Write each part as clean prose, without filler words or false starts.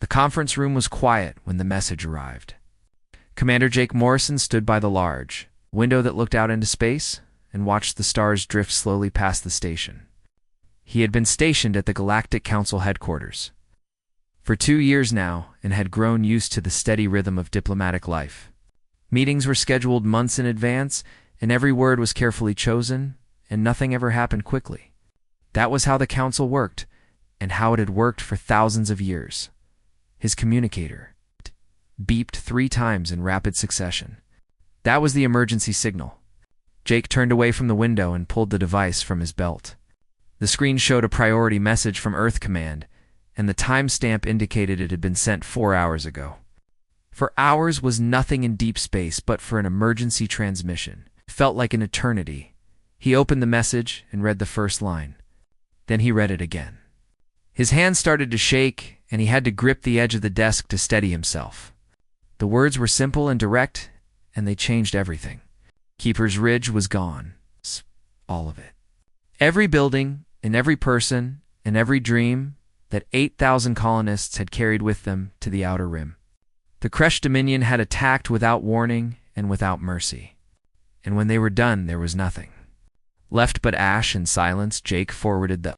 The conference room was quiet when the message arrived. Commander Jake Morrison stood by the large window that looked out into space and watched the stars drift slowly past the station. He had been stationed at the Galactic Council headquarters for 2 years now and had grown used to the steady rhythm of diplomatic life. Meetings were scheduled months in advance, and every word was carefully chosen, and nothing ever happened quickly. That was how the council worked, and how it had worked for thousands of years. His communicator beeped 3 times in rapid succession. That was the emergency signal. Jake turned away from the window and pulled the device from his belt. The screen showed a priority message from Earth Command, and the timestamp indicated it had been sent 4 hours ago. For hours was nothing in deep space, but for an emergency transmission it felt like an eternity. He opened the message and read the first line. Then he read it again. His hands started to shake, and he had to grip the edge of the desk to steady himself. The words were simple and direct, and they changed everything. Keeper's Ridge was gone. All of it. Every building, and every person, and every dream that 8,000 colonists had carried with them to the Outer Rim. The Kresh Dominion had attacked without warning and without mercy. And when they were done, there was nothing left but ash and silence. Jake forwarded the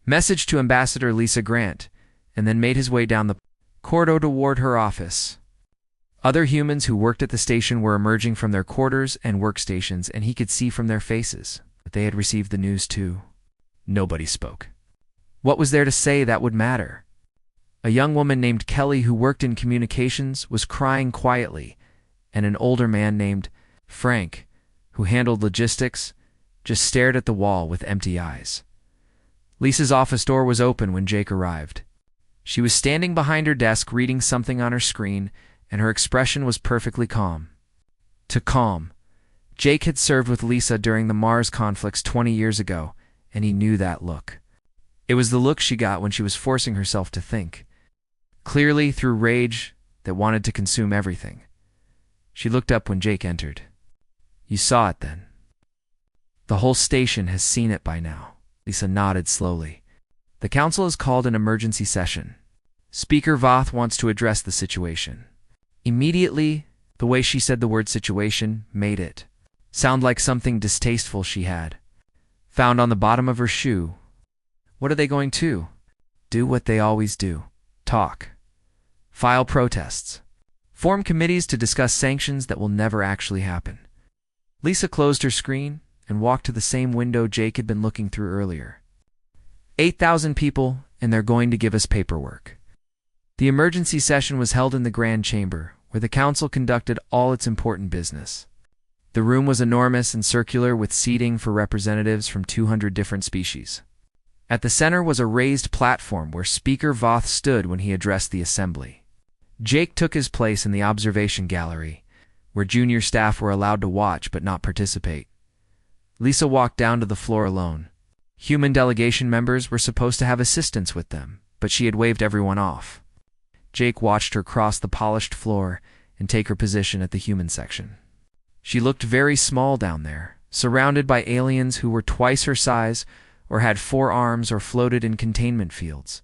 message to Ambassador Lisa Grant, and then made his way down the corridor toward her office. Other humans who worked at the station were emerging from their quarters and workstations, and he could see from their faces that they had received the news too. Nobody spoke. What was there to say that would matter? A young woman named Kelly who worked in communications was crying quietly, and an older man named Frank, who handled logistics, just stared at the wall with empty eyes. Lisa's office door was open when Jake arrived. She was standing behind her desk reading something on her screen, and her expression was perfectly calm. Too calm. Jake had served with Lisa during the Mars conflicts 20 years ago, and he knew that look. It was the look she got when she was forcing herself to think clearly through rage that wanted to consume everything. She looked up when Jake entered. You saw it then. The whole station has seen it by now. Lisa nodded slowly. The council has called an emergency session. Speaker Voth wants to address the situation. Immediately, the way she said the word situation made it sound like something distasteful she had found on the bottom of her shoe. What are they going to do? What they always do. Talk. File protests. Form committees to discuss sanctions that will never actually happen. Lisa closed her screen and walked to the same window Jake had been looking through earlier. 8,000 people, and they're going to give us paperwork. The emergency session was held in the Grand Chamber, where the council conducted all its important business. The room was enormous and circular, with seating for representatives from 200 different species. At the center was a raised platform where Speaker Voth stood when he addressed the assembly. Jake took his place in the observation gallery, where junior staff were allowed to watch but not participate. Lisa walked down to the floor alone. Human delegation members were supposed to have assistants with them, but she had waved everyone off. Jake watched her cross the polished floor and take her position at the human section. She looked very small down there, surrounded by aliens who were twice her size or had 4 arms or floated in containment fields.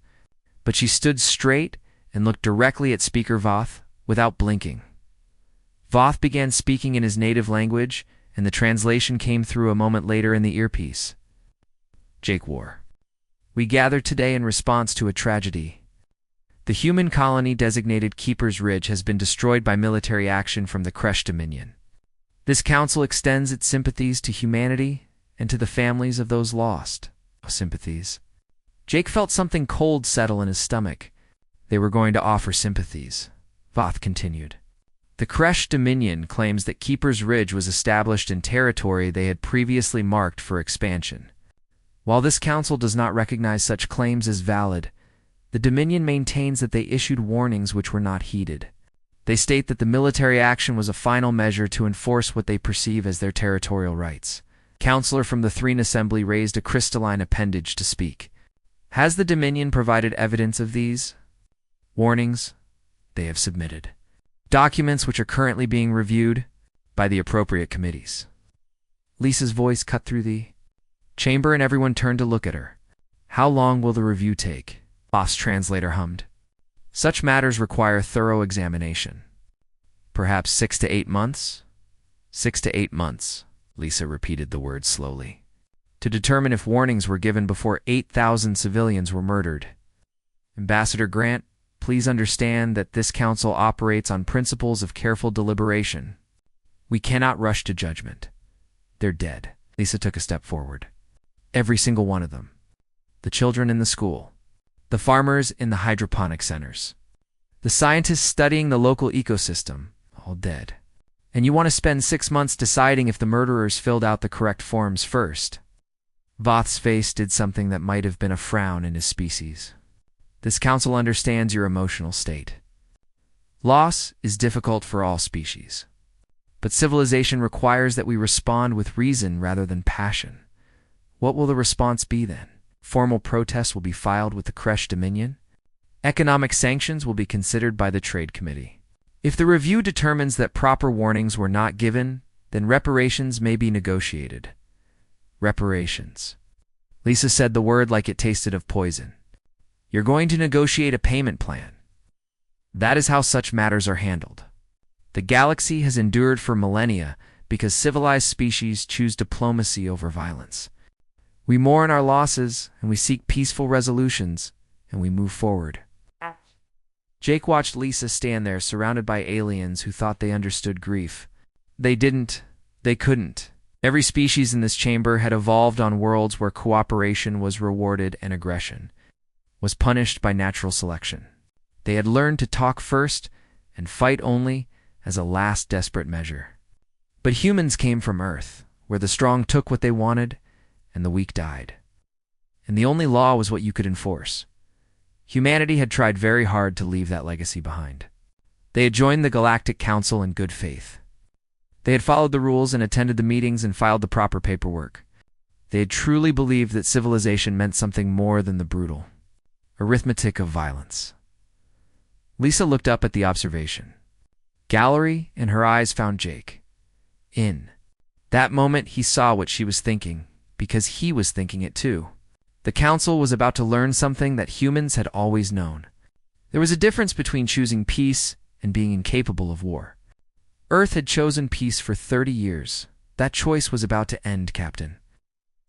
But she stood straight and looked directly at Speaker Voth without blinking. Voth began speaking in his native language, and the translation came through a moment later in the earpiece. Jake War. We gather today in response to a tragedy. The human colony designated Keeper's Ridge has been destroyed by military action from the Kresh Dominion. This council extends its sympathies to humanity and to the families of those lost. Sympathies. Jake felt something cold settle in his stomach. They were going to offer sympathies. Voth continued. The Kresh Dominion claims that Keeper's Ridge was established in territory they had previously marked for expansion. While this council does not recognize such claims as valid, the Dominion maintains that they issued warnings which were not heeded. They state that the military action was a final measure to enforce what they perceive as their territorial rights. Counselor from the Threen Assembly raised a crystalline appendage to speak. Has the Dominion provided evidence of these warnings? They have submitted documents which are currently being reviewed by the appropriate committees. Lisa's voice cut through the chamber and everyone turned to look at her. How long will the review take? Boss translator hummed. Such matters require thorough examination. Perhaps 6 to 8 months? 6 to 8 months, Lisa repeated the words slowly, to determine if warnings were given before 8,000 civilians were murdered. Ambassador Grant, please understand that this council operates on principles of careful deliberation. We cannot rush to judgment. They're dead. Lisa took a step forward. Every single one of them. The children in the school. The farmers in the hydroponic centers. The scientists studying the local ecosystem. All dead. And you want to spend 6 months deciding if the murderers filled out the correct forms first. Voth's face did something that might have been a frown in his species. This council understands your emotional state. Loss is difficult for all species. But civilization requires that we respond with reason rather than passion. What will the response be then? Formal protests will be filed with the Kresh Dominion. Economic sanctions will be considered by the Trade Committee. If the review determines that proper warnings were not given, then reparations may be negotiated. Reparations. Lisa said the word like it tasted of poison. You're going to negotiate a payment plan. That is how such matters are handled. The galaxy has endured for millennia because civilized species choose diplomacy over violence. We mourn our losses, and we seek peaceful resolutions, and we move forward. Jake watched Lisa stand there surrounded by aliens who thought they understood grief. They didn't. They couldn't. Every species in this chamber had evolved on worlds where cooperation was rewarded and aggression was punished by natural selection. They had learned to talk first and fight only as a last desperate measure. But humans came from Earth, where the strong took what they wanted and the weak died. And the only law was what you could enforce. Humanity had tried very hard to leave that legacy behind. They had joined the Galactic Council in good faith. They had followed the rules and attended the meetings and filed the proper paperwork. They had truly believed that civilization meant something more than the brutal arithmetic of violence. Lisa looked up at the observation gallery, and her eyes found Jake. In that moment, he saw what she was thinking, because he was thinking it too. The council was about to learn something that humans had always known. There was a difference between choosing peace and being incapable of war. Earth had chosen peace for 30 years. That choice was about to end, Captain.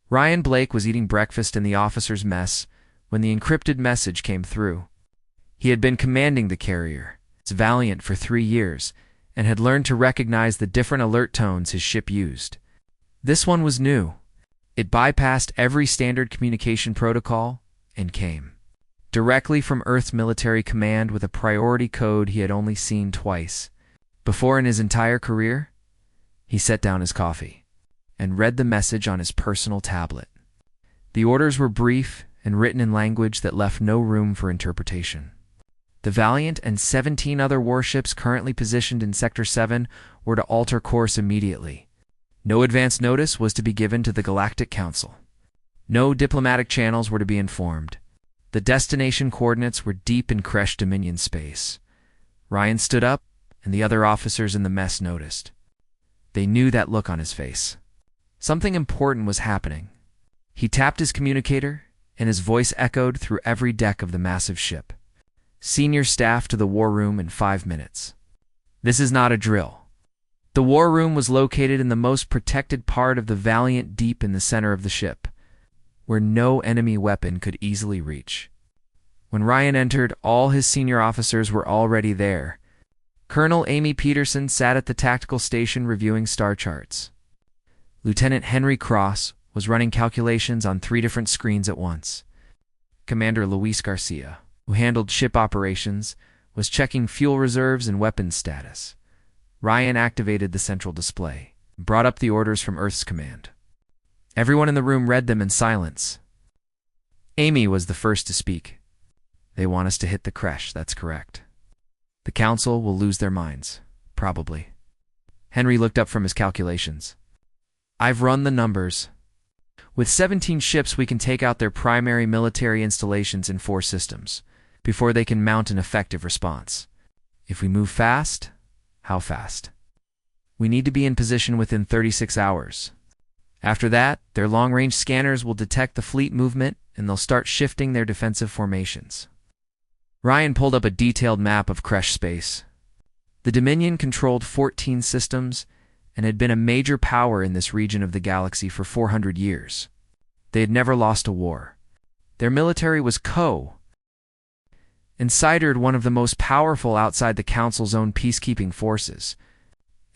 Ryan Blake was eating breakfast in the officer's mess when the encrypted message came through. He had been commanding the carrier, its Valiant, for 3 years, and had learned to recognize the different alert tones his ship used. This one was new. It bypassed every standard communication protocol and came directly from Earth's military command with a priority code he had only seen twice before in his entire career. He set down his coffee and read the message on his personal tablet. The orders were brief and written in language that left no room for interpretation. The Valiant and 17 other warships currently positioned in Sector 7 were to alter course immediately. No advance notice was to be given to the Galactic Council. No diplomatic channels were to be informed. The destination coordinates were deep in Kresh Dominion space. Ryan stood up, and the other officers in the mess noticed. They knew that look on his face. Something important was happening. He tapped his communicator, and his voice echoed through every deck of the massive ship. Senior staff to the war room in 5 minutes. This is not a drill. The war room was located in the most protected part of the Valiant, deep in the center of the ship, where no enemy weapon could easily reach. When Ryan entered, all his senior officers were already there. Colonel Amy Peterson sat at the tactical station reviewing star charts. Lieutenant Henry Cross was running calculations on 3 different screens at once. Commander Luis Garcia, who handled ship operations, was checking fuel reserves and weapons status. Ryan activated the central display and brought up the orders from Earth's command. Everyone in the room read them in silence. Amy was the first to speak. They want us to hit the Kresh, that's correct. The council will lose their minds, probably. Henry looked up from his calculations. I've run the numbers. With 17 ships, we can take out their primary military installations in 4 systems before they can mount an effective response. If we move fast, how fast? We need to be in position within 36 hours. After that, their long-range scanners will detect the fleet movement and they'll start shifting their defensive formations. Ryan pulled up a detailed map of Kresh space. The Dominion controlled 14 systems and had been a major power in this region of the galaxy for 400 years. They had never lost a war. Their military was considered one of the most powerful outside the Council's own peacekeeping forces,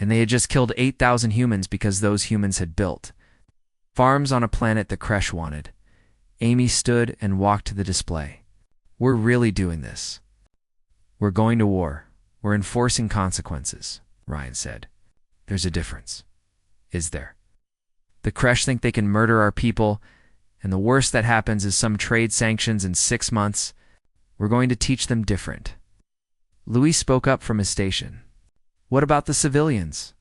and they had just killed 8,000 humans because those humans had built farms on a planet that Kresh wanted. Amy stood and walked to the display. We're really doing this. We're going to war. We're enforcing consequences, Ryan said. There's a difference. Is there? The Kresh think they can murder our people, and the worst that happens is some trade sanctions in 6 months. We're going to teach them different. Louis spoke up from his station. What about the civilians?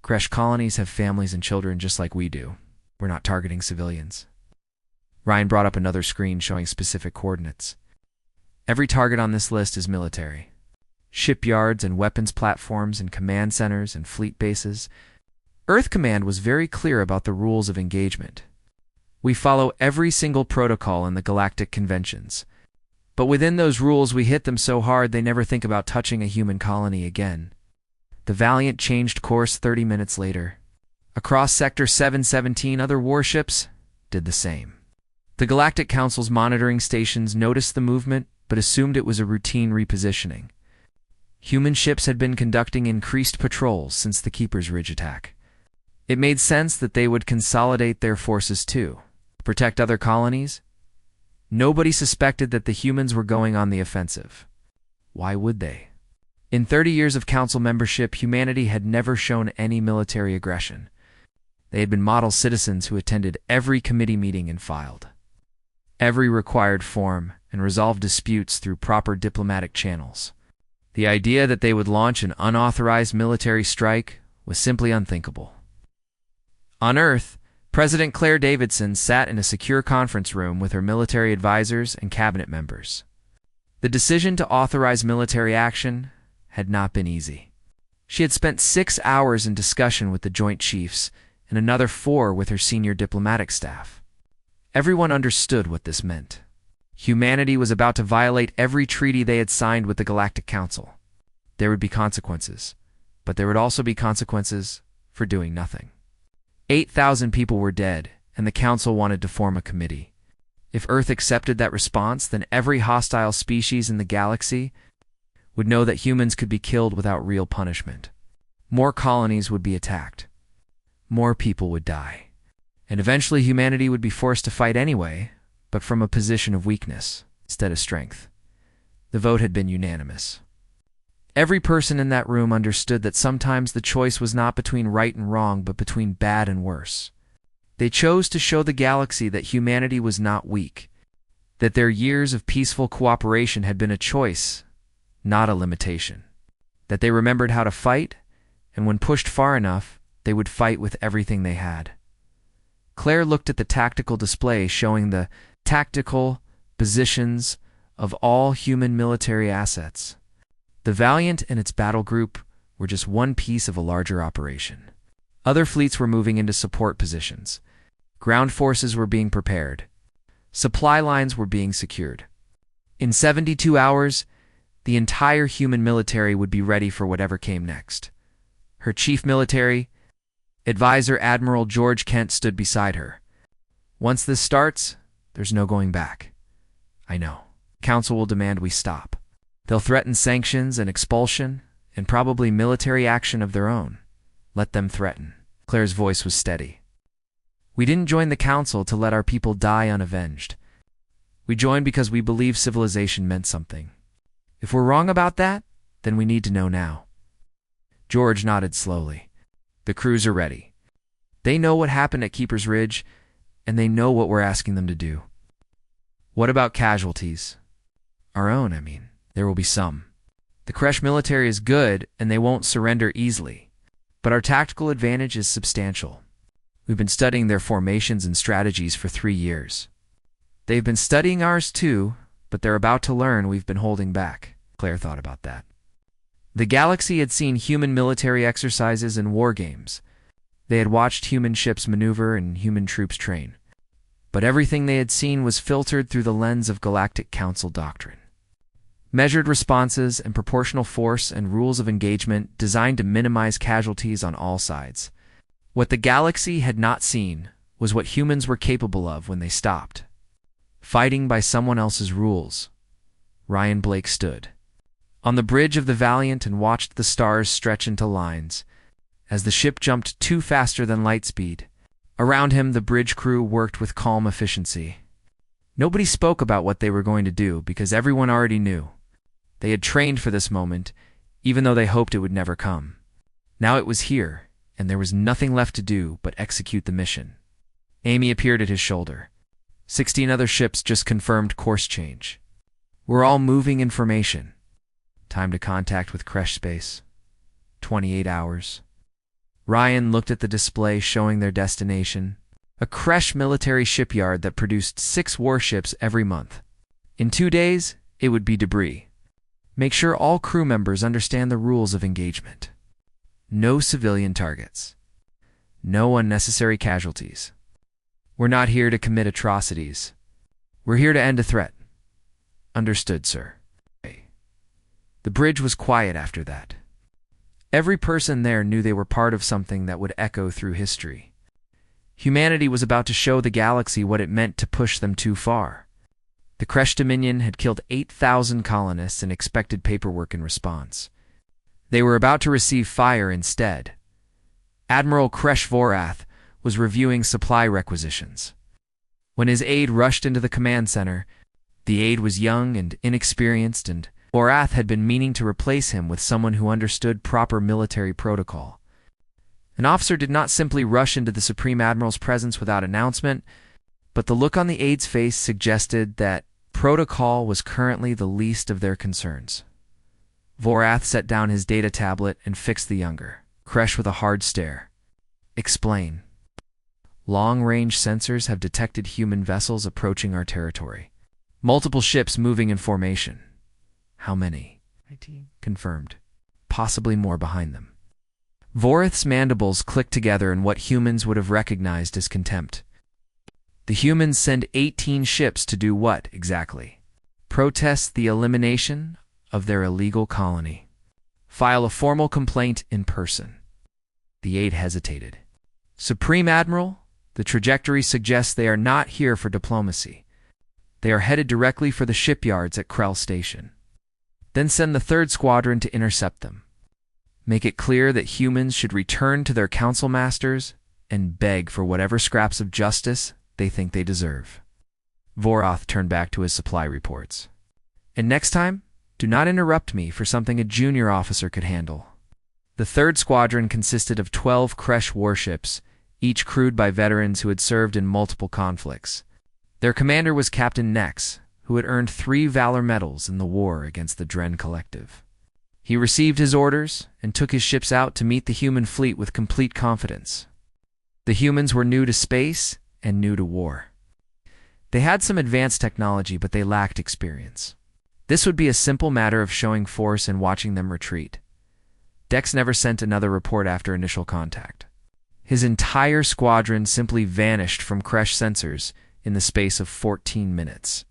Kresh colonies have families and children just like we do. We're not targeting civilians. Ryan brought up another screen showing specific coordinates. Every target on this list is military. Shipyards and weapons platforms and command centers and fleet bases. Earth Command was very clear about the rules of engagement. We follow every single protocol in the Galactic Conventions. But within those rules, we hit them so hard they never think about touching a human colony again. The Valiant changed course 30 minutes later. Across Sector 717, other warships did the same. The Galactic Council's monitoring stations noticed the movement, but assumed it was a routine repositioning. Human ships had been conducting increased patrols since the Keeper's Ridge attack. It made sense that they would consolidate their forces too. Protect other colonies? Nobody suspected that the humans were going on the offensive. Why would they? In 30 years of Council membership, humanity had never shown any military aggression. They had been model citizens who attended every committee meeting and filed every required form and resolved disputes through proper diplomatic channels. The idea that they would launch an unauthorized military strike was simply unthinkable. On Earth, President Claire Davidson sat in a secure conference room with her military advisors and cabinet members. The decision to authorize military action had not been easy. She had spent 6 hours in discussion with the Joint Chiefs and another 4 with her senior diplomatic staff. Everyone understood what this meant. Humanity was about to violate every treaty they had signed with the Galactic Council. There would be consequences, but there would also be consequences for doing nothing. 8,000 people were dead, and the Council wanted to form a committee. If Earth accepted that response, then every hostile species in the galaxy would know that humans could be killed without real punishment. More colonies would be attacked. More people would die. And eventually humanity would be forced to fight anyway, but from a position of weakness instead of strength. The vote had been unanimous. Every person in that room understood that sometimes the choice was not between right and wrong, but between bad and worse. They chose to show the galaxy that humanity was not weak, that their years of peaceful cooperation had been a choice, not a limitation, that they remembered how to fight, and when pushed far enough, they would fight with everything they had. Claire looked at the tactical display showing the tactical positions of all human military assets. The Valiant and its battle group were just one piece of a larger operation. Other fleets were moving into support positions. Ground forces were being prepared. Supply lines were being secured. In 72 hours, the entire human military would be ready for whatever came next. Her chief military advisor, Admiral George Kent, stood beside her. Once this starts, there's no going back. I know. Council will demand we stop. They'll threaten sanctions and expulsion, and probably military action of their own. Let them threaten. Claire's voice was steady. We didn't join the Council to let our people die unavenged. We joined because we believe civilization meant something. If we're wrong about that, then we need to know now. George nodded slowly. The crews are ready. They know what happened at Keeper's Ridge, and they know what we're asking them to do. What about casualties? Our own, I mean. There will be some. The Kresh military is good, and they won't surrender easily. But our tactical advantage is substantial. We've been studying their formations and strategies for 3 years. They've been studying ours too, but they're about to learn we've been holding back. Claire thought about that. The galaxy had seen human military exercises and war games. They had watched human ships maneuver and human troops train. But everything they had seen was filtered through the lens of Galactic Council doctrine. Measured responses and proportional force and rules of engagement designed to minimize casualties on all sides. What the galaxy had not seen was what humans were capable of when they stopped. Fighting by someone else's rules. Ryan Blake stood on the bridge of the Valiant and watched the stars stretch into lines. As the ship jumped 2 faster than light speed, around him the bridge crew worked with calm efficiency. Nobody spoke about what they were going to do because everyone already knew. They had trained for this moment, even though they hoped it would never come. Now it was here, and there was nothing left to do but execute the mission. Amy appeared at his shoulder. 16 other ships just confirmed course change. We're all moving information. Time to contact with Kresh Space. 28 hours. Ryan looked at the display showing their destination. A Kresh military shipyard that produced 6 warships every month. In 2 days, it would be debris. Make sure all crew members understand the rules of engagement. No civilian targets. No unnecessary casualties. We're not here to commit atrocities. We're here to end a threat. Understood, sir. The bridge was quiet after that. Every person there knew they were part of something that would echo through history. Humanity was about to show the galaxy what it meant to push them too far. The Kresh Dominion had killed 8,000 colonists and expected paperwork in response. They were about to receive fire instead. Admiral Kresh Vorath was reviewing supply requisitions. When his aide rushed into the command center, the aide was young and inexperienced, and Vorath had been meaning to replace him with someone who understood proper military protocol. An officer did not simply rush into the Supreme Admiral's presence without announcement, but the look on the aide's face suggested that protocol was currently the least of their concerns. Vorath set down his data tablet and fixed the younger Kresh with a hard stare. Explain. Long-range sensors have detected human vessels approaching our territory. Multiple ships moving in formation. How many? 19. Confirmed. Possibly more behind them. Vorath's mandibles clicked together in what humans would have recognized as contempt. The humans send 18 ships to do what, exactly? Protest the elimination of their illegal colony. File a formal complaint in person. The aide hesitated. Supreme Admiral, the trajectory suggests they are not here for diplomacy. They are headed directly for the shipyards at Krell Station. Then send the 3rd Squadron to intercept them. Make it clear that humans should return to their council masters and beg for whatever scraps of justice they think they deserve. Vorath turned back to his supply reports. And next time, do not interrupt me for something a junior officer could handle. The 3rd Squadron consisted of 12 Kresh warships, each crewed by veterans who had served in multiple conflicts. Their commander was Captain Nex, who had earned 3 Valor Medals in the war against the Dren Collective. He received his orders and took his ships out to meet the human fleet with complete confidence. The humans were new to space and new to war. They had some advanced technology, but they lacked experience. This would be a simple matter of showing force and watching them retreat. Dex never sent another report after initial contact. His entire squadron simply vanished from Kresh sensors in the space of 14 minutes.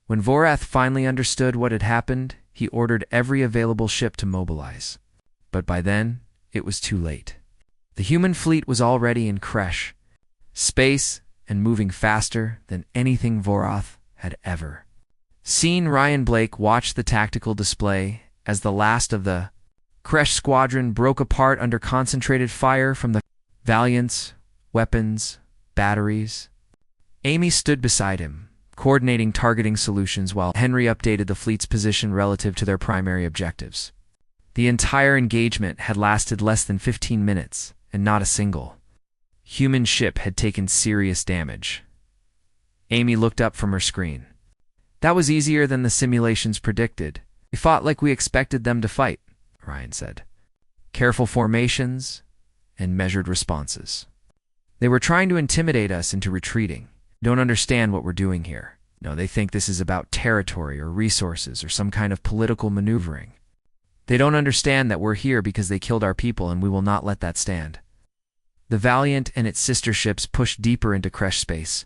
When Vorath finally understood what had happened, he ordered every available ship to mobilize. But by then, it was too late. The human fleet was already in Kresh, space, and moving faster than anything Vorath had ever seen. Ryan Blake watched the tactical display as the last of the Kresh squadron broke apart under concentrated fire from the Valiant's weapons, batteries. Amy stood beside him, coordinating targeting solutions while Henry updated the fleet's position relative to their primary objectives. The entire engagement had lasted less than 15 minutes, and not a single human ship had taken serious damage. Amy looked up from her screen. That was easier than the simulations predicted. We fought like we expected them to fight, Ryan said. Careful formations and measured responses. They were trying to intimidate us into retreating. Don't understand what we're doing here. No, they think this is about territory or resources or some kind of political maneuvering. They don't understand that we're here because they killed our people, and we will not let that stand. The Valiant and its sister ships pushed deeper into Kresh space.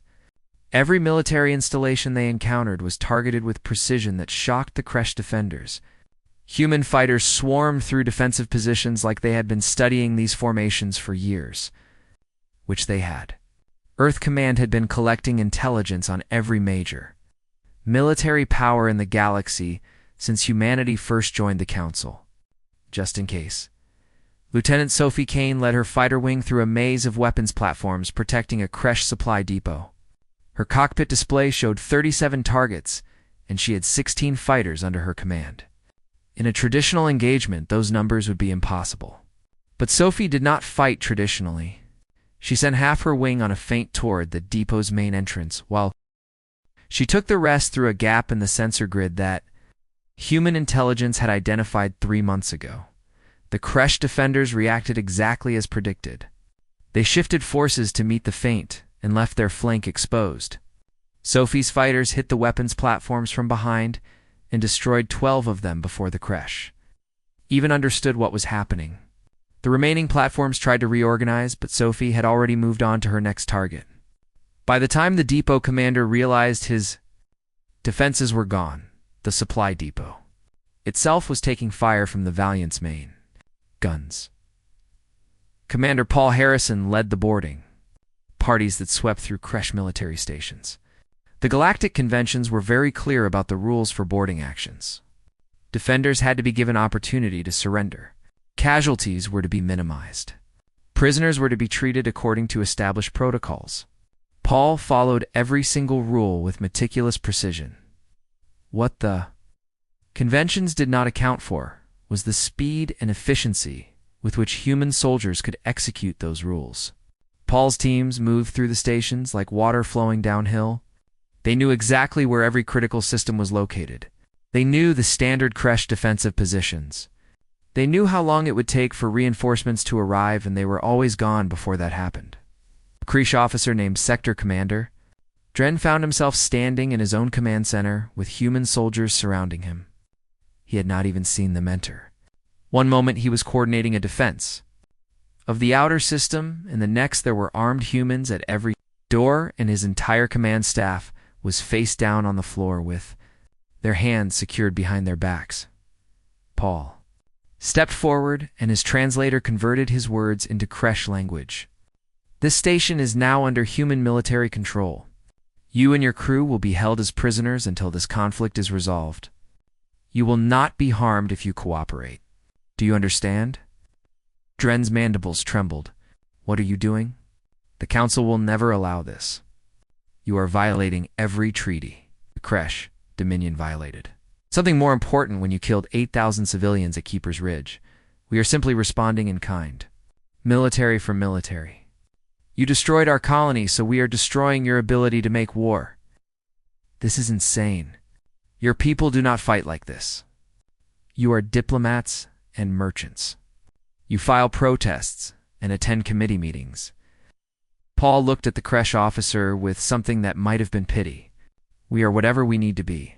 Every military installation they encountered was targeted with precision that shocked the Kresh defenders. Human fighters swarmed through defensive positions like they had been studying these formations for years, which they had. Earth Command had been collecting intelligence on every major military power in the galaxy since humanity first joined the Council. Just in case. Lieutenant Sophie Kane led her fighter wing through a maze of weapons platforms protecting a Kresh supply depot. Her cockpit display showed 37 targets, and she had 16 fighters under her command. In a traditional engagement, those numbers would be impossible. But Sophie did not fight traditionally. She sent half her wing on a feint toward the depot's main entrance, while she took the rest through a gap in the sensor grid that human intelligence had identified 3 months ago. The Kresh defenders reacted exactly as predicted. They shifted forces to meet the feint and left their flank exposed. Sophie's fighters hit the weapons platforms from behind and destroyed 12 of them before the Kresh even understood what was happening. The remaining platforms tried to reorganize, but Sophie had already moved on to her next target. By the time the depot commander realized his defenses were gone, the supply depot itself was taking fire from the Valiant's main guns. Commander Paul Harrison led the boarding parties that swept through Kresh military stations. The Galactic conventions were very clear about the rules for boarding actions. Defenders had to be given opportunity to surrender. Casualties were to be minimized. Prisoners were to be treated according to established protocols. Paul followed every single rule with meticulous precision. What the conventions did not account for was the speed and efficiency with which human soldiers could execute those rules. Paul's teams moved through the stations like water flowing downhill. They knew exactly where every critical system was located. They knew the standard Kresh defensive positions. They knew how long it would take for reinforcements to arrive, and they were always gone before that happened. A Kresh officer named Sector Commander Dren found himself standing in his own command center with human soldiers surrounding him. He had not even seen them enter. One moment he was coordinating a defense of the outer system, and the next there were armed humans at every door, and his entire command staff was face down on the floor with their hands secured behind their backs. Paul stepped forward, and his translator converted his words into Kresh language. This station is now under human military control. You and your crew will be held as prisoners until this conflict is resolved. You will not be harmed if you cooperate. Do you understand? Dren's mandibles trembled. What are you doing? The Council will never allow this. You are violating every treaty the Kresh Dominion violated. Something more important when you killed 8,000 civilians at Keeper's Ridge. We are simply responding in kind. Military for military. You destroyed our colony, so we are destroying your ability to make war. This is insane. Your people do not fight like this. You are diplomats and merchants. You file protests and attend committee meetings. Paul looked at the Kresh officer with something that might have been pity. We are whatever we need to be.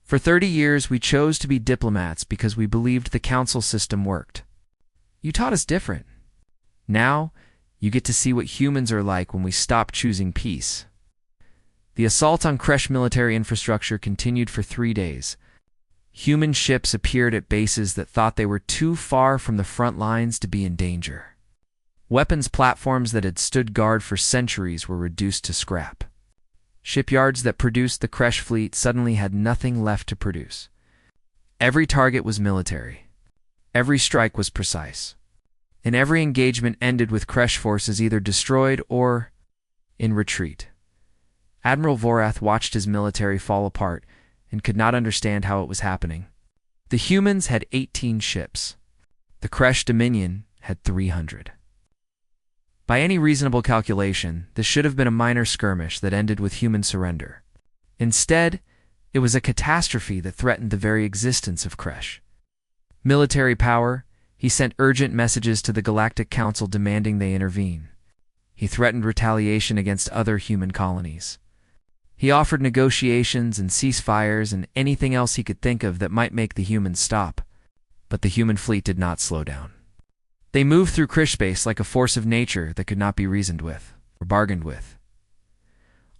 For 30 years, we chose to be diplomats because we believed the council system worked. You taught us different. Now, you get to see what humans are like when we stop choosing peace. The assault on Kresh military infrastructure continued for 3 days. Human ships appeared at bases that thought they were too far from the front lines to be in danger. Weapons platforms that had stood guard for centuries were reduced to scrap. Shipyards that produced the Kresh fleet suddenly had nothing left to produce. Every target was military. Every strike was precise. And every engagement ended with Kresh forces either destroyed or in retreat. Admiral Vorath watched his military fall apart and could not understand how it was happening. The humans had 18 ships. The Kresh Dominion had 300. By any reasonable calculation, this should have been a minor skirmish that ended with human surrender. Instead, it was a catastrophe that threatened the very existence of Kresh. Military power, he sent urgent messages to the Galactic Council demanding they intervene. He threatened retaliation against other human colonies. He offered negotiations and ceasefires and anything else he could think of that might make the humans stop. But the human fleet did not slow down. They moved through Kresh space like a force of nature that could not be reasoned with or bargained with.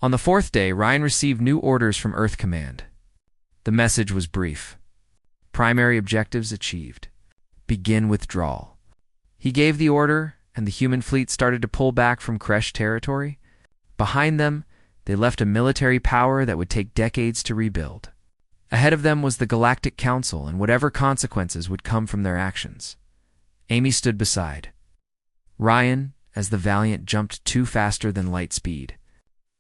On the fourth day, Ryan received new orders from Earth Command. The message was brief. Primary objectives achieved. Begin withdrawal. He gave the order, and the human fleet started to pull back from Kresh territory. Behind them, they left a military power that would take decades to rebuild. Ahead of them was the Galactic Council and whatever consequences would come from their actions. Amy stood beside Ryan as the Valiant jumped faster than light speed.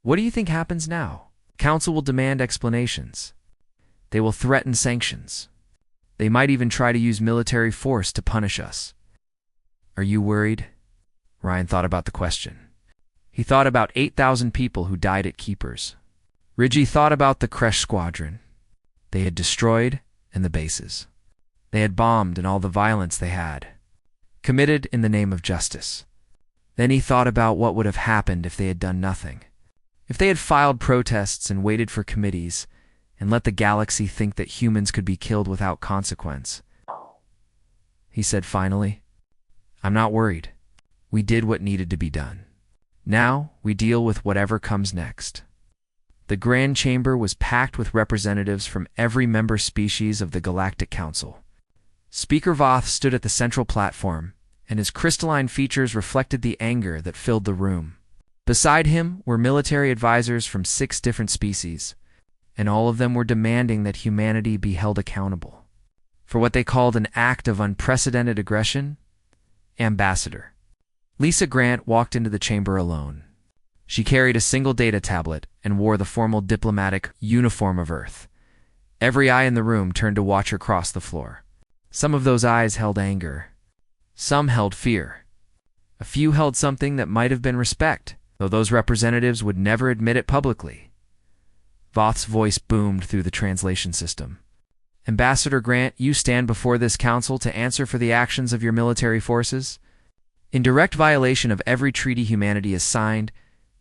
What do you think happens now? Council will demand explanations. They will threaten sanctions. They might even try to use military force to punish us. Are you worried? Ryan thought about the question. He thought about 8,000 people who died at Keepers. Ridgie thought about the Kresh Squadron. They had destroyed and the bases. They had bombed and all the violence they had, committed in the name of justice. Then he thought about what would have happened if they had done nothing. If they had filed protests and waited for committees and let the galaxy think that humans could be killed without consequence. He said finally, I'm not worried. We did what needed to be done. Now we deal with whatever comes next. The Grand Chamber was packed with representatives from every member species of the Galactic Council. Speaker Voth stood at the central platform, and his crystalline features reflected the anger that filled the room. Beside him were military advisors from 6 different species, and all of them were demanding that humanity be held accountable for what they called an act of unprecedented aggression. Ambassador Lisa Grant walked into the chamber alone. She carried a single data tablet and wore the formal diplomatic uniform of Earth. Every eye in the room turned to watch her cross the floor. Some of those eyes held anger. Some held fear. A few held something that might have been respect, though those representatives would never admit it publicly. Voth's voice boomed through the translation system. Ambassador Grant, you stand before this council to answer for the actions of your military forces. In direct violation of every treaty humanity has signed,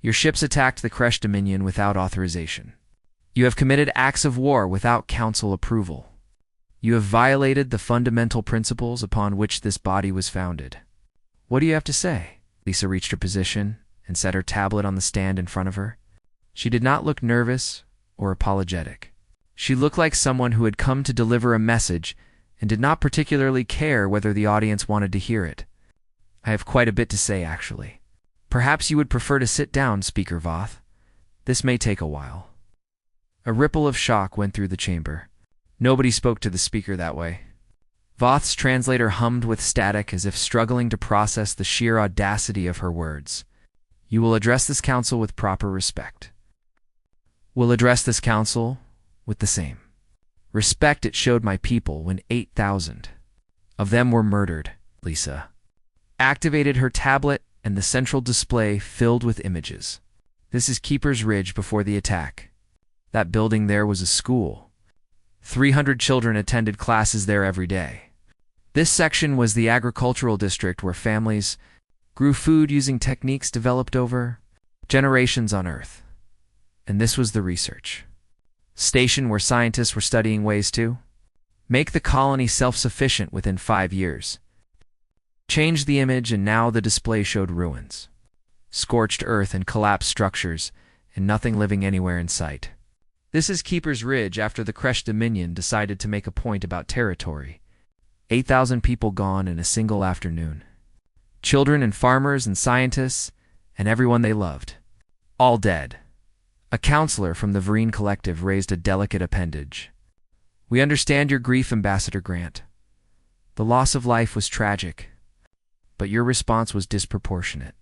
your ships attacked the Kresh Dominion without authorization. You have committed acts of war without council approval. You have violated the fundamental principles upon which this body was founded. What do you have to say? Lisa reached her position and set her tablet on the stand in front of her. She did not look nervous or apologetic. She looked like someone who had come to deliver a message and did not particularly care whether the audience wanted to hear it. I have quite a bit to say, actually. Perhaps you would prefer to sit down, Speaker Voth. This may take a while. A ripple of shock went through the chamber. Nobody spoke to the speaker that way. Voth's translator hummed with static as if struggling to process the sheer audacity of her words. You will address this council with proper respect. Will address this council with the same respect it showed my people when 8,000 of them were murdered. Lisa activated her tablet and the central display filled with images. This is Keeper's Ridge before the attack. That building there was a school. 300 children attended classes there every day. This section was the agricultural district where families grew food using techniques developed over generations on Earth. And this was the research station where scientists were studying ways to make the colony self-sufficient within 5 years. Changed the image, and now the display showed ruins, scorched earth and collapsed structures, and nothing living anywhere in sight. This is Keeper's Ridge after the Kresh Dominion decided to make a point about territory. 8,000 people gone in a single afternoon. Children and farmers and scientists and everyone they loved. All dead. A counselor from the Vereen Collective raised a delicate appendage. We understand your grief, Ambassador Grant. The loss of life was tragic, but your response was disproportionate.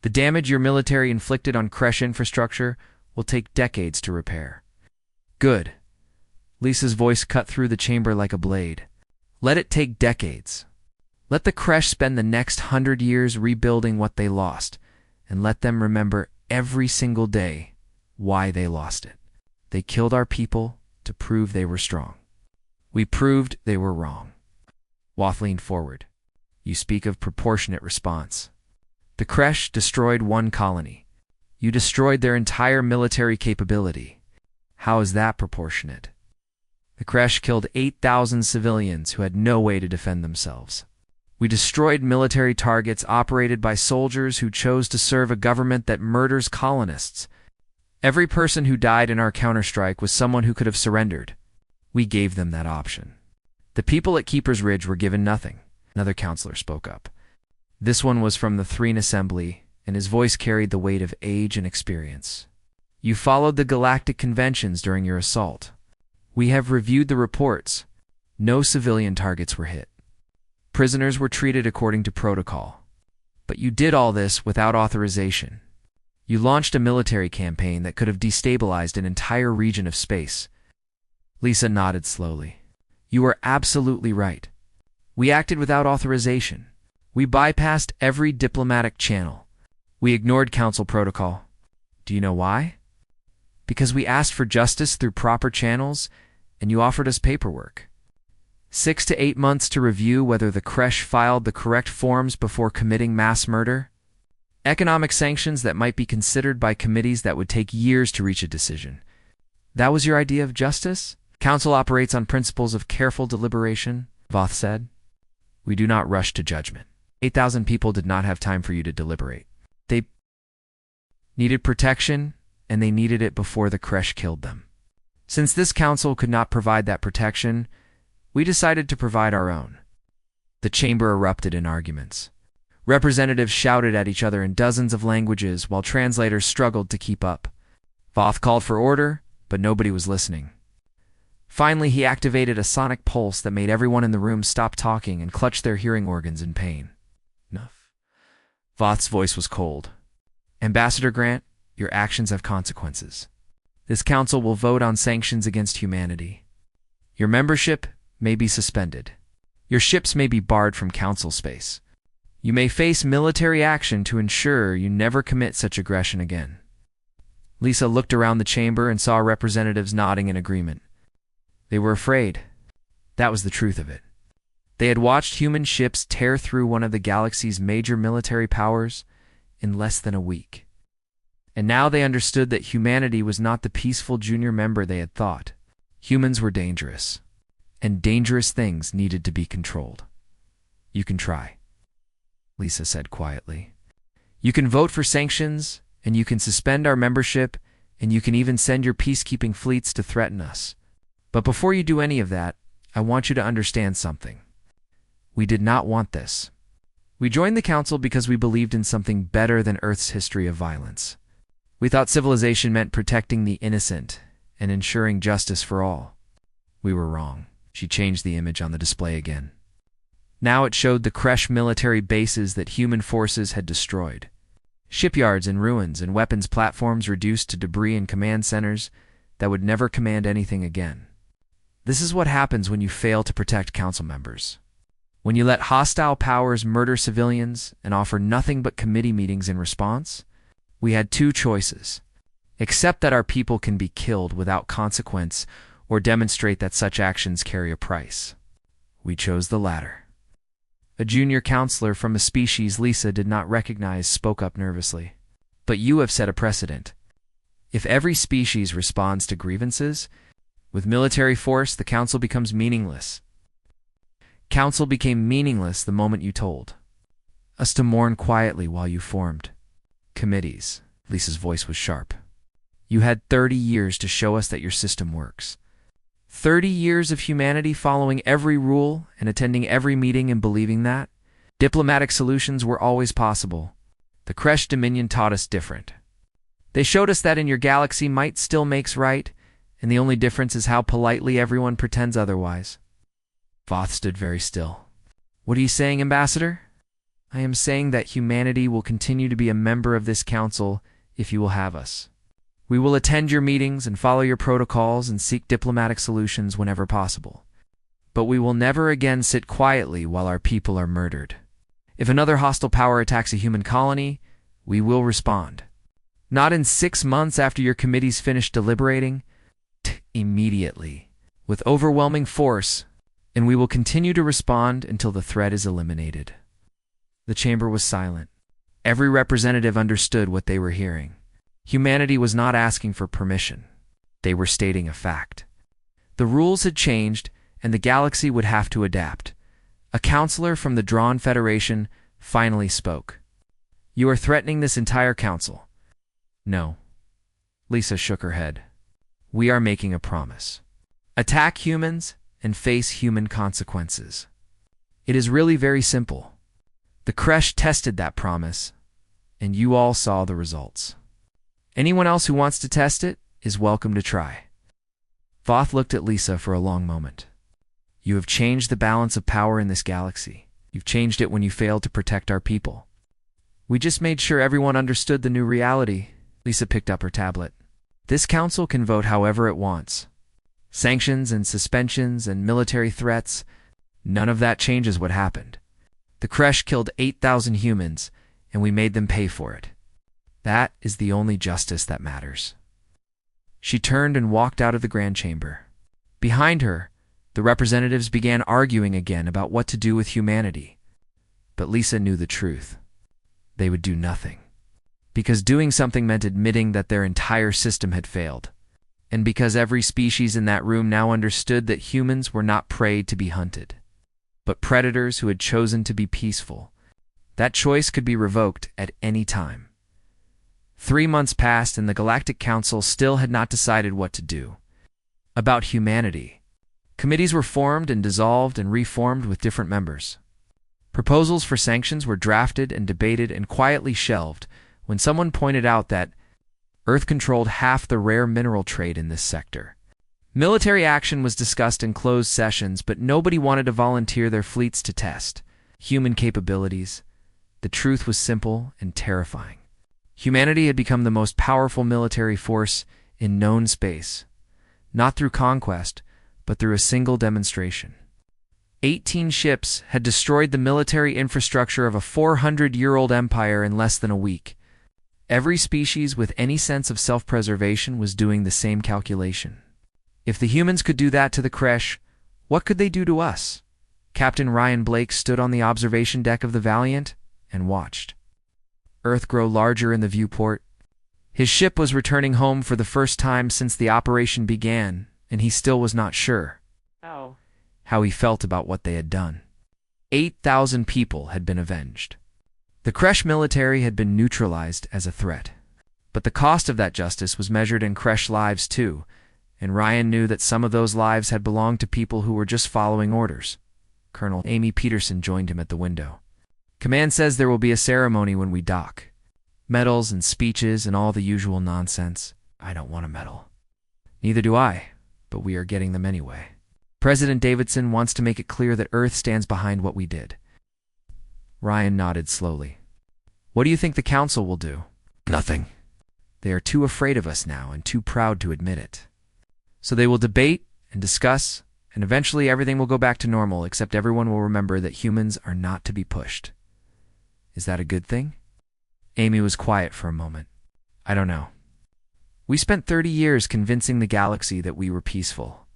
The damage your military inflicted on Kresh infrastructure will take decades to repair. Good. Lisa's voice cut through the chamber like a blade. Let it take decades. Let the Kresh spend the next 100 years rebuilding what they lost, and let them remember every single day why they lost it. They killed our people to prove they were strong. We proved they were wrong. Voth leaned forward. You speak of proportionate response. The Kresh destroyed one colony. You destroyed their entire military capability. How is that proportionate? The Kresh killed 8,000 civilians who had no way to defend themselves. We destroyed military targets operated by soldiers who chose to serve a government that murders colonists. Every person who died in our counterstrike was someone who could have surrendered. We gave them that option. The people at Keeper's Ridge were given nothing. Another counselor spoke up. This one was from the Threen Assembly, and his voice carried the weight of age and experience. You followed the Galactic conventions during your assault. We have reviewed the reports. No civilian targets were hit. Prisoners were treated according to protocol. But you did all this without authorization. You launched a military campaign that could have destabilized an entire region of space. Lisa nodded slowly. You are absolutely right. We acted without authorization. We bypassed every diplomatic channel. We ignored council protocol. Do you know why? Because we asked for justice through proper channels, and you offered us paperwork. 6 to 8 months to review whether the creche filed the correct forms before committing mass murder. Economic sanctions that might be considered by committees that would take years to reach a decision. That was your idea of justice? Council operates on principles of careful deliberation, Voth said. We do not rush to judgment. 8,000 people did not have time for you to deliberate. They needed protection, and they needed it before the creche killed them. Since this council could not provide that protection, we decided to provide our own. The chamber erupted in arguments. Representatives shouted at each other in dozens of languages while translators struggled to keep up. Voth called for order, but nobody was listening. Finally, he activated a sonic pulse that made everyone in the room stop talking and clutch their hearing organs in pain. Enough. Voth's voice was cold. Ambassador Grant, your actions have consequences. This council will vote on sanctions against humanity. Your membership may be suspended. Your ships may be barred from council space. You may face military action to ensure you never commit such aggression again. Lisa looked around the chamber and saw representatives nodding in agreement. They were afraid. That was the truth of it. They had watched human ships tear through one of the galaxy's major military powers in less than a week. And now they understood that humanity was not the peaceful junior member they had thought. Humans were dangerous, and dangerous things needed to be controlled. You can try, Lisa said quietly. You can vote for sanctions, and you can suspend our membership, and you can even send your peacekeeping fleets to threaten us. But before you do any of that, I want you to understand something. We did not want this. We joined the council because we believed in something better than Earth's history of violence. We thought civilization meant protecting the innocent and ensuring justice for all. We were wrong. She changed the image on the display again. Now it showed the creche military bases that human forces had destroyed. Shipyards in ruins and weapons platforms reduced to debris and command centers that would never command anything again. This is what happens when you fail to protect council members. When you let hostile powers murder civilians and offer nothing but committee meetings in response, we had two choices. Accept that our people can be killed without consequence or demonstrate that such actions carry a price. We chose the latter. A junior counselor from a species Lisa did not recognize spoke up nervously. But you have set a precedent. If every species responds to grievances, with military force, the council becomes meaningless. Council became meaningless the moment you told us to mourn quietly while you formed committees. Lisa's voice was sharp. You had 30 years to show us that your system works. 30 years of humanity following every rule and attending every meeting and believing that diplomatic solutions were always possible. The Creche Dominion taught us different. They showed us that in your galaxy might still makes right, and the only difference is how politely everyone pretends otherwise. Voth stood very still. What are you saying, Ambassador? I am saying that humanity will continue to be a member of this council if you will have us. We will attend your meetings and follow your protocols and seek diplomatic solutions whenever possible. But we will never again sit quietly while our people are murdered. If another hostile power attacks a human colony, we will respond. Not in 6 months after your committees finish deliberating, immediately, with overwhelming force, and we will continue to respond until the threat is eliminated. The chamber was silent. Every representative understood what they were hearing. Humanity was not asking for permission. They were stating a fact. The rules had changed, and the galaxy would have to adapt. A counselor from the Drawn Federation finally spoke. You are threatening this entire council. No. Lisa shook her head. We are making a promise. Attack humans and face human consequences. It is really very simple. The creche tested that promise, and you all saw the results. Anyone else who wants to test it is welcome to try. Voth looked at Lisa for a long moment. You have changed the balance of power in this galaxy. You've changed it when you failed to protect our people. We just made sure everyone understood the new reality. Lisa picked up her tablet. This council can vote however it wants. Sanctions and suspensions and military threats, none of that changes what happened. The creche killed 8,000 humans, and we made them pay for it. That is the only justice that matters. She turned and walked out of the Grand Chamber. Behind her, the representatives began arguing again about what to do with humanity. But Lisa knew the truth. They would do nothing. Because doing something meant admitting that their entire system had failed. And because every species in that room now understood that humans were not prey to be hunted, but predators who had chosen to be peaceful. That choice could be revoked at any time. 3 months passed and the Galactic Council still had not decided what to do. About humanity. Committees were formed and dissolved and reformed with different members. Proposals for sanctions were drafted and debated and quietly shelved when someone pointed out that Earth controlled half the rare mineral trade in this sector. Military action was discussed in closed sessions, but nobody wanted to volunteer their fleets to test human capabilities. The truth was simple and terrifying. Humanity had become the most powerful military force in known space, not through conquest, but through a single demonstration. 18 ships had destroyed the military infrastructure of a 400-year-old empire in less than a week. Every species with any sense of self-preservation was doing the same calculation. If the humans could do that to the creche, what could they do to us? Captain Ryan Blake stood on the observation deck of the Valiant and watched Earth grow larger in the viewport. His ship was returning home for the first time since the operation began, and he still was not sure how he felt about what they had done. 8,000 people had been avenged. The creche military had been neutralized as a threat. But the cost of that justice was measured in creche lives too, and Ryan knew that some of those lives had belonged to people who were just following orders. Colonel Amy Peterson joined him at the window. Command says there will be a ceremony when we dock. Medals and speeches and all the usual nonsense. I don't want a medal. Neither do I, but we are getting them anyway. President Davidson wants to make it clear that Earth stands behind what we did. Ryan nodded slowly. What do you think the council will do? Nothing. They are too afraid of us now and too proud to admit it. So they will debate and discuss, and eventually everything will go back to normal, except everyone will remember that humans are not to be pushed. Is that a good thing? Amy was quiet for a moment. I don't know. We spent 30 years convincing the galaxy that we were peaceful.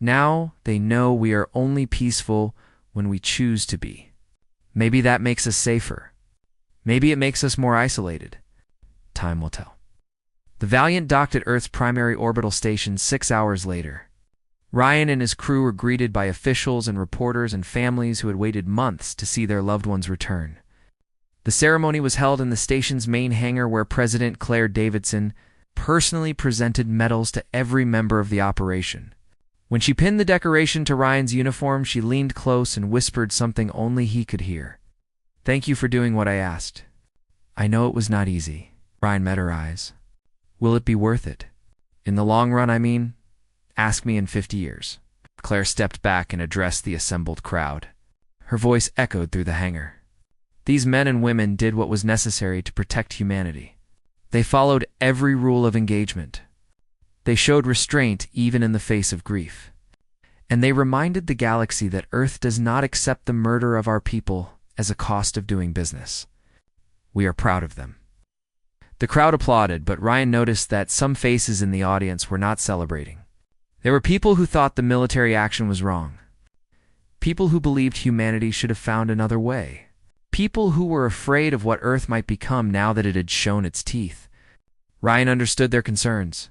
Now they know we are only peaceful when we choose to be. Maybe that makes us safer. Maybe it makes us more isolated. Time will tell. The Valiant docked at Earth's primary orbital station 6 hours later. Ryan and his crew were greeted by officials and reporters and families who had waited months to see their loved ones return. The ceremony was held in the station's main hangar where President Claire Davidson personally presented medals to every member of the operation. When she pinned the decoration to Ryan's uniform, she leaned close and whispered something only he could hear. Thank you for doing what I asked. I know it was not easy. Ryan met her eyes. Will it be worth it? In the long run, I mean? Ask me in 50 years. Claire stepped back and addressed the assembled crowd. Her voice echoed through the hangar. These men and women did what was necessary to protect humanity. They followed every rule of engagement. They showed restraint even in the face of grief. And they reminded the galaxy that Earth does not accept the murder of our people as a cost of doing business. We are proud of them. The crowd applauded, but Ryan noticed that some faces in the audience were not celebrating. There were people who thought the military action was wrong. People who believed humanity should have found another way. People who were afraid of what Earth might become now that it had shown its teeth. Ryan understood their concerns.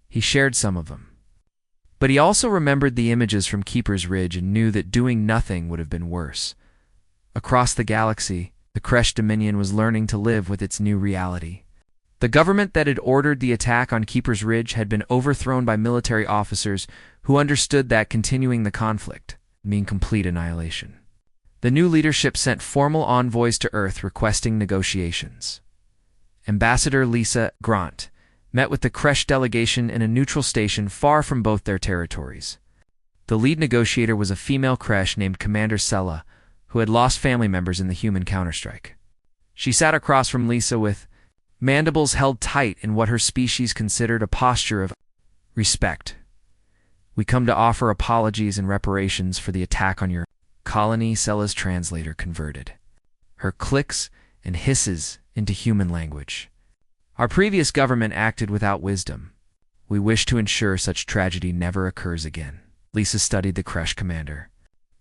He shared some of them. But he also remembered the images from Keeper's Ridge and knew that doing nothing would have been worse. Across the galaxy, the creche Dominion was learning to live with its new reality. The government that had ordered the attack on Keeper's Ridge had been overthrown by military officers who understood that continuing the conflict would mean complete annihilation. The new leadership sent formal envoys to Earth requesting negotiations. Ambassador Lisa Grant met with the Kresh delegation in a neutral station far from both their territories. The lead negotiator was a female Kresh named Commander Sella, who had lost family members in the human counterstrike. She sat across from Lisa with mandibles held tight in what her species considered a posture of respect. "We come to offer apologies and reparations for the attack on your colony," Sella's translator converted her clicks and hisses into human language. "Our previous government acted without wisdom. We wish to ensure such tragedy never occurs again." Lisa studied the Kresh commander.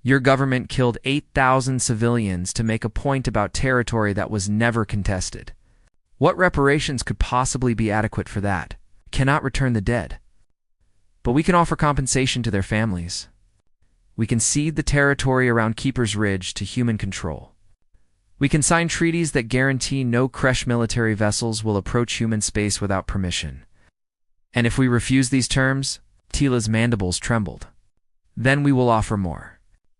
"Your government killed 8,000 civilians to make a point about territory that was never contested. What reparations could possibly be adequate for that? We cannot return the dead. But we can offer compensation to their families. We can cede the territory around Keeper's Ridge to human control. We can sign treaties that guarantee no Kresh military vessels will approach human space without permission. And if we refuse these terms," Tila's mandibles trembled, "then we will offer more.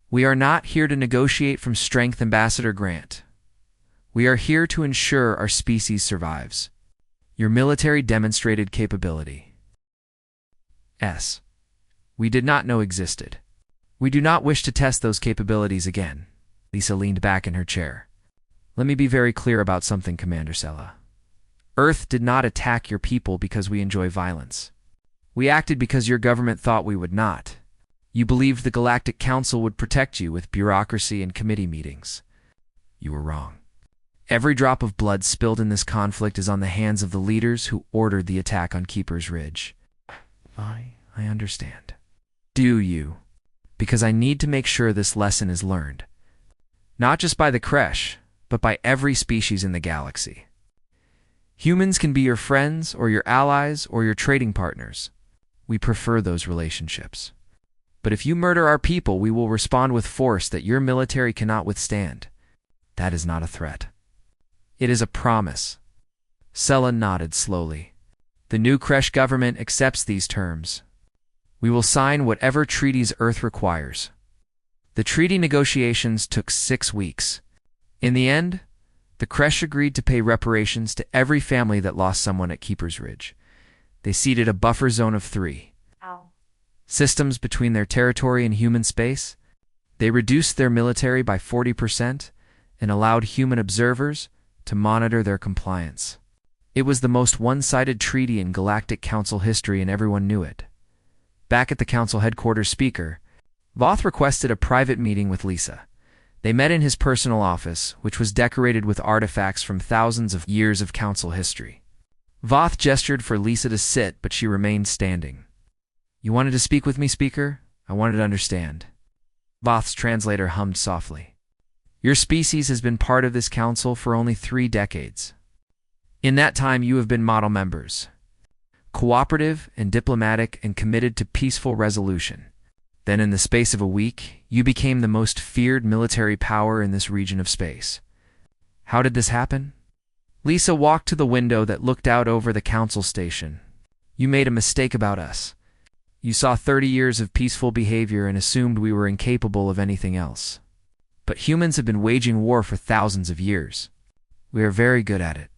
We are not here to negotiate from strength, Ambassador Grant. We are here to ensure our species survives. Your military demonstrated capability. We did not know existed. We do not wish to test those capabilities again." Lisa leaned back in her chair. "Let me be very clear about something, Commander Sella. Earth did not attack your people because we enjoy violence. We acted because your government thought we would not. You believed the Galactic Council would protect you with bureaucracy and committee meetings. You were wrong. Every drop of blood spilled in this conflict is on the hands of the leaders who ordered the attack on Keeper's Ridge." I understand. "Do you? Because I need to make sure this lesson is learned. Not just by the Kresh, but by every species in the galaxy. Humans can be your friends or your allies or your trading partners. We prefer those relationships. But if you murder our people, we will respond with force that your military cannot withstand. That is not a threat. It is a promise." Sella nodded slowly. "The new Kresh government accepts these terms. We will sign whatever treaties Earth requires." The treaty negotiations took 6 weeks. In the end, the Kresh agreed to pay reparations to every family that lost someone at Keeper's Ridge. They ceded a buffer zone of 3 systems between their territory and human space. They reduced their military by 40% and allowed human observers to monitor their compliance. It was the most one-sided treaty in Galactic Council history, and everyone knew it. Back at the Council headquarters, Speaker Voth requested a private meeting with Lisa. They met in his personal office, which was decorated with artifacts from thousands of years of Council history. Voth gestured for Lisa to sit, but she remained standing. "You wanted to speak with me, Speaker? I wanted to understand." Voth's translator hummed softly. "Your species has been part of this council for only 3 decades. In that time, you have been model members, cooperative and diplomatic and committed to peaceful resolution. Then in the space of a week, you became the most feared military power in this region of space. How did this happen?" Lisa walked to the window that looked out over the council station. "You made a mistake about us. You saw 30 years of peaceful behavior and assumed we were incapable of anything else. But humans have been waging war for thousands of years. We are very good at it.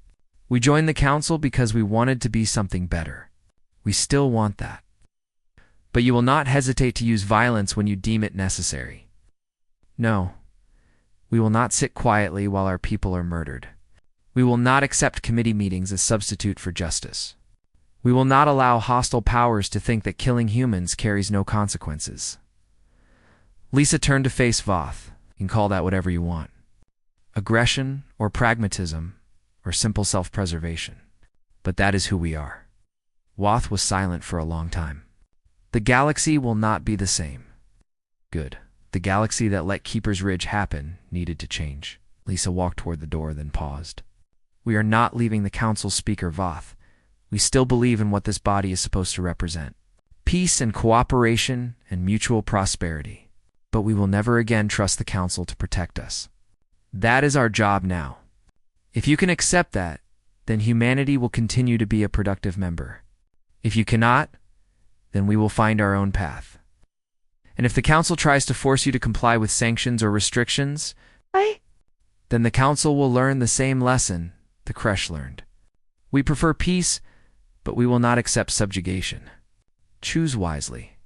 We joined the council because we wanted to be something better. We still want that. But you will not hesitate to use violence when you deem it necessary. No, we will not sit quietly while our people are murdered. We will not accept committee meetings as substitute for justice. We will not allow hostile powers to think that killing humans carries no consequences." Lisa turned to face Voth. "You can call that whatever you want. Aggression or pragmatism or simple self-preservation. But that is who we are." Voth was silent for a long time. "The galaxy will not be the same." "Good. The galaxy that let Keeper's Ridge happen needed to change." Lisa walked toward the door, then paused. "We are not leaving the council, Speaker Voth. We still believe in what this body is supposed to represent. Peace and cooperation and mutual prosperity. But we will never again trust the council to protect us. That is our job now. If you can accept that, then humanity will continue to be a productive member. If you cannot, then we will find our own path. And if the Council tries to force you to comply with sanctions or restrictions, then the Council will learn the same lesson the Kresh learned. We prefer peace, but we will not accept subjugation. Choose wisely.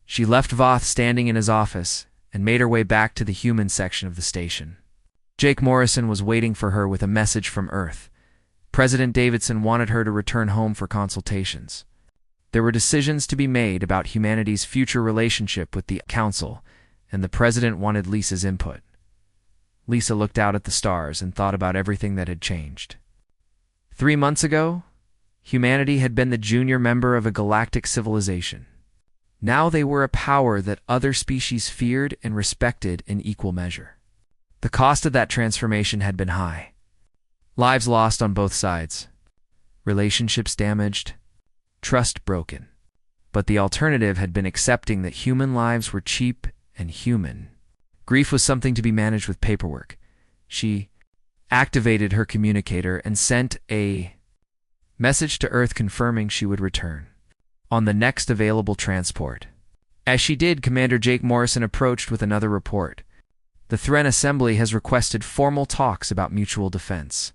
She left Voth standing in his office and made her way back to the human section of the station. Jake Morrison was waiting for her with a message from Earth. President Davidson wanted her to return home for consultations. There were decisions to be made about humanity's future relationship with the Council, and the President wanted Lisa's input. Lisa looked out at the stars and thought about everything that had changed. 3 months ago, humanity had been the junior member of a galactic civilization. Now they were a power that other species feared and respected in equal measure. The cost of that transformation had been high. Lives lost on both sides. Relationships damaged. Trust broken. But the alternative had been accepting that human lives were cheap and human. Grief was something to be managed with paperwork. She activated her communicator and sent a message to Earth confirming she would return on the next available transport. As she did, Commander Jake Morrison approached with another report. The Thren Assembly has requested formal talks about mutual defense.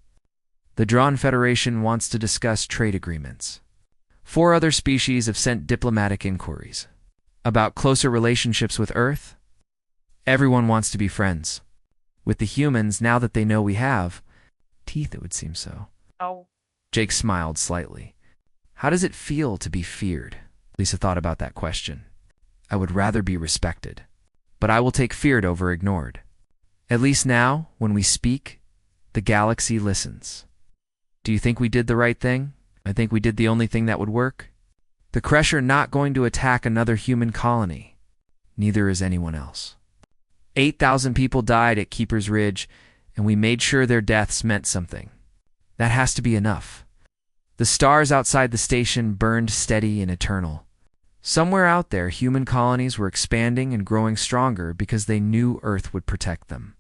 The Drawn Federation wants to discuss trade agreements. 4 other species have sent diplomatic inquiries about closer relationships with Earth. Everyone wants to be friends with the humans now that they know we have teeth, it would seem so. Oh. Jake smiled slightly. How does it feel to be feared? Lisa thought about that question. I would rather be respected, but I will take feared over ignored. At least now, when we speak, the galaxy listens. Do you think we did the right thing? I think we did the only thing that would work. The Kresh are not going to attack another human colony. Neither is anyone else. 8,000 people died at Keeper's Ridge, and we made sure their deaths meant something. That has to be enough. The stars outside the station burned steady and eternal. Somewhere out there, human colonies were expanding and growing stronger because they knew Earth would protect them.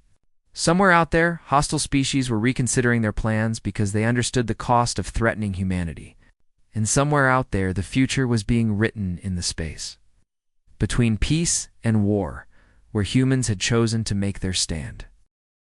Somewhere out there, hostile species were reconsidering their plans because they understood the cost of threatening humanity. And somewhere out there, the future was being written in the space. Between peace and war, where humans had chosen to make their stand.